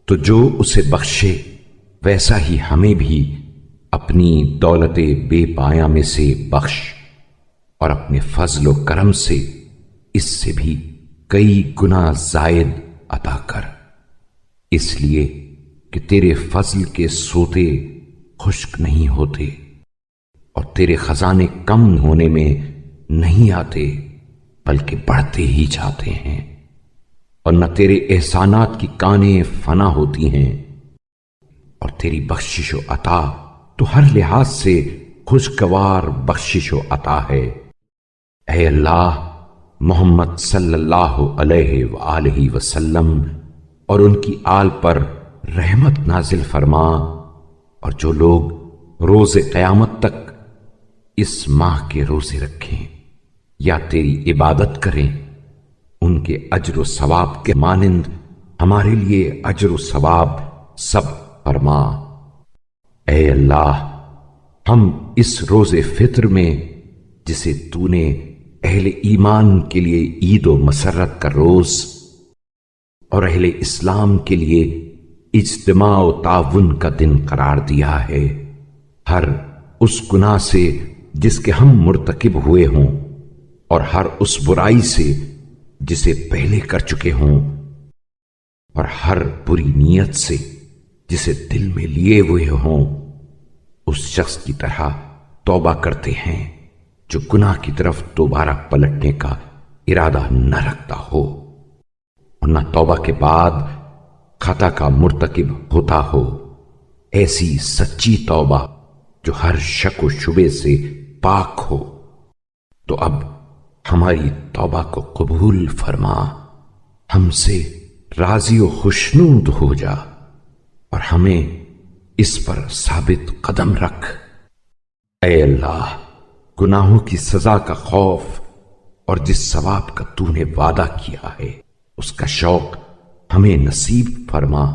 تو جو اسے بخشے ویسا ہی ہمیں بھی اپنی دولت بے پایہ میں سے بخش، اور اپنے فضل و کرم سے اس سے بھی کئی گنا زائد عطا کر، اس لیے کہ تیرے فضل کے سوتے خشک نہیں ہوتے اور تیرے خزانے کم ہونے میں نہیں آتے بلکہ بڑھتے ہی جاتے ہیں، اور نہ تیرے احسانات کی کانیں فنا ہوتی ہیں، اور تیری بخشش و عطا تو ہر لحاظ سے خوشگوار بخشش و عطا ہے۔ اے اللہ، محمد صلی اللہ علیہ وآلہ وسلم اور ان کی آل پر رحمت نازل فرما، اور جو لوگ روز قیامت تک اس ماہ کے روزے رکھیں یا تیری عبادت کریں، ان کے اجر و ثواب کے مانند ہمارے لیے اجر و ثواب سب فرما۔ اے اللہ، ہم اس روز فطر میں جسے تو نے اہل ایمان کے لیے عید و مسرت کا روز اور اہل اسلام کے لیے اجتماع و تعاون کا دن قرار دیا ہے، ہر اس گناہ سے جس کے ہم مرتکب ہوئے ہوں اور ہر اس برائی سے جسے پہلے کر چکے ہوں، اور ہر بری نیت سے جسے دل میں لیے ہوئے ہوں، اس شخص کی طرح توبہ کرتے ہیں جو گناہ کی طرف دوبارہ پلٹنے کا ارادہ نہ رکھتا ہو، اور نہ توبہ کے بعد خطا کا مرتکب ہوتا ہو، ایسی سچی توبہ جو ہر شک و شبے سے پاک ہو۔ تو اب ہماری توبہ کو قبول فرما، ہم سے راضی و خوشنود ہو جا، اور ہمیں اس پر ثابت قدم رکھ۔ اے اللہ، گناہوں کی سزا کا خوف اور جس ثواب کا تو نے وعدہ کیا ہے اس کا شوق ہمیں نصیب فرما۔